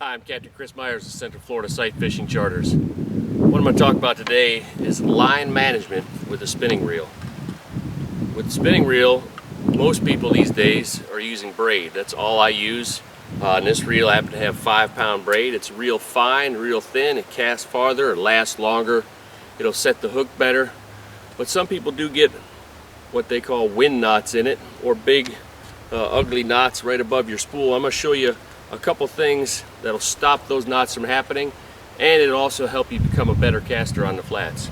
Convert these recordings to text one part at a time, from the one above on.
Hi, I'm Captain Chris Myers of Central Florida Sight Fishing Charters. What I'm going to talk about today is line management with a spinning reel. With the spinning reel, most people these days are using braid. That's all I use. On this reel I happen to have 5-pound braid. It's real fine, real thin. It casts farther, it lasts longer. It'll set the hook better. But some people do get what they call wind knots in it, or big ugly knots right above your spool. I'm going to show you a couple things that'll stop those knots from happening, and it'll also help you become a better caster on the flats.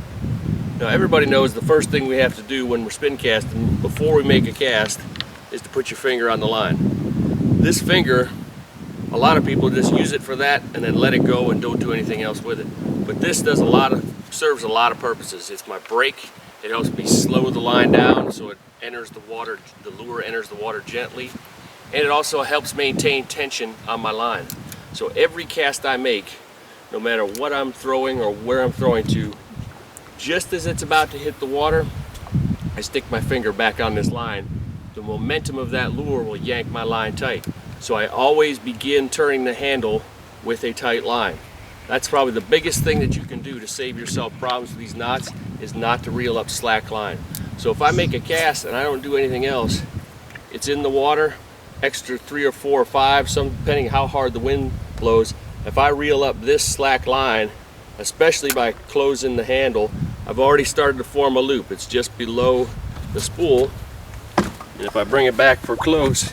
Now, everybody knows the first thing we have to do when we're spin casting before we make a cast is to put your finger on the line. This finger, a lot of people just use it for that and then let it go and don't do anything else with it. But this does serves a lot of purposes. It's my brake. It helps me slow the line down so it enters the water, the lure enters the water gently. And it also helps maintain tension on my line. So every cast I make, no matter what I'm throwing or where I'm throwing to, just as it's about to hit the water, I stick my finger back on this line. The momentum of that lure will yank my line tight. So I always begin turning the handle with a tight line. That's probably the biggest thing that you can do to save yourself problems with these knots, is not to reel up slack line. So if I make a cast and I don't do anything else, it's in the water, extra 3 or 4 or 5, some depending how hard the wind blows. If I reel up this slack line, especially by closing the handle, I've already started to form a loop. It's just below the spool, and if I bring it back for close,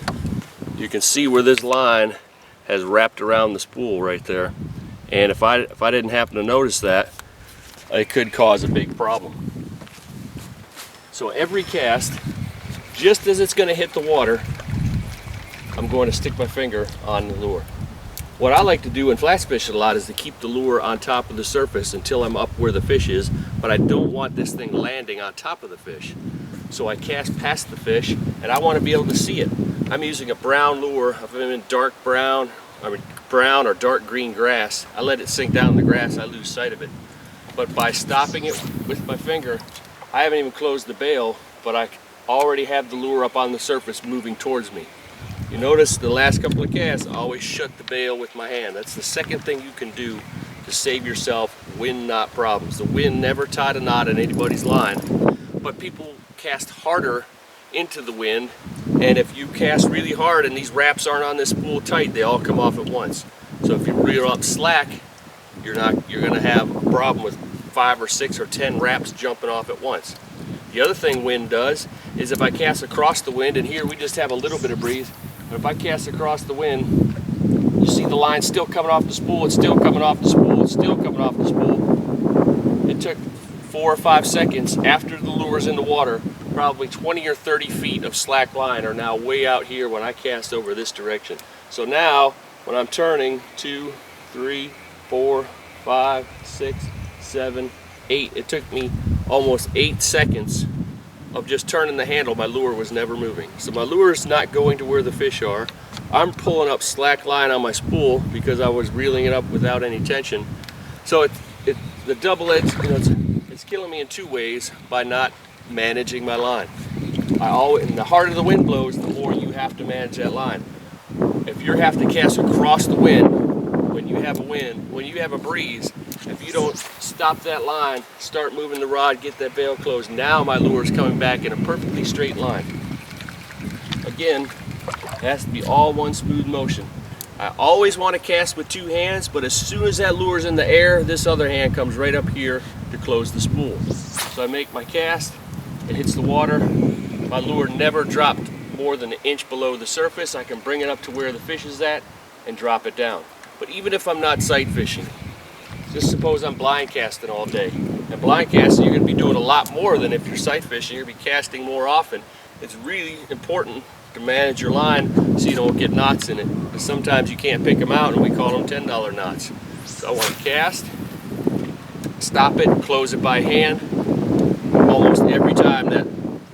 you can see where this line has wrapped around the spool right there. And if I didn't happen to notice that, it could cause a big problem. So every cast, just as it's going to hit the water, I'm going to stick my finger on the lure. What I like to do in flats fishing a lot is to keep the lure on top of the surface until I'm up where the fish is, but I don't want this thing landing on top of the fish. So I cast past the fish, and I want to be able to see it. I'm using a brown lure. If I'm in dark brown, brown or dark green grass, I let it sink down in the grass, I lose sight of it. But by stopping it with my finger, I haven't even closed the bail, but I already have the lure up on the surface moving towards me. You notice the last couple of casts, I always shut the bail with my hand. That's the second thing you can do to save yourself wind knot problems. The wind never tied a knot in anybody's line, but people cast harder into the wind, and if you cast really hard and these wraps aren't on this spool tight, they all come off at once. So if you reel up slack, you're going to have a problem with 5 or 6 or 10 wraps jumping off at once. The other thing wind does is if I cast across the wind, and here we just have a little bit of breeze, but if I cast across the wind, you see the line still coming off the spool, it's still coming off the spool, it's still coming off the spool. It took 4 or 5 seconds after the lure's in the water. Probably 20 or 30 feet of slack line are now way out here when I cast over this direction. So now, when I'm turning 2, 3, 4, 5, 6, 7, 8, it took me almost 8 seconds of just turning the handle. My lure was never moving. So my lure is not going to where the fish are. I'm pulling up slack line on my spool because I was reeling it up without any tension. So the double edge, it's killing me in 2 ways by not managing my line. And the harder the wind blows, the more you have to manage that line. If you have to cast across the wind, when you have a breeze, if you don't stop that line, start moving the rod, get that bail closed, now my lure is coming back in a perfectly straight line. Again, it has to be all one smooth motion. I always want to cast with 2 hands, but as soon as that lure is in the air, this other hand comes right up here to close the spool. So I make my cast, it hits the water, my lure never dropped more than 1 inch below the surface. I can bring it up to where the fish is at and drop it down. But even if I'm not sight fishing, just suppose I'm blind casting all day. And blind casting, you're going to be doing a lot more than if you're sight fishing. You're going to be casting more often. It's really important to manage your line so you don't get knots in it. Because sometimes you can't pick them out, and we call them $10 knots. So I want to cast, stop it, close it by hand. Almost every time that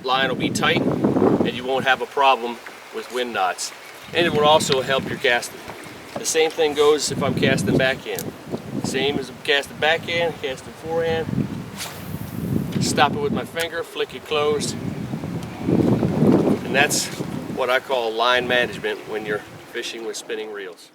line will be tight, and you won't have a problem with wind knots. And it will also help your casting. The same thing goes if I'm casting backhand. Same as I'm casting backhand, casting forehand. Stop it with my finger, flick it closed. And that's what I call line management when you're fishing with spinning reels.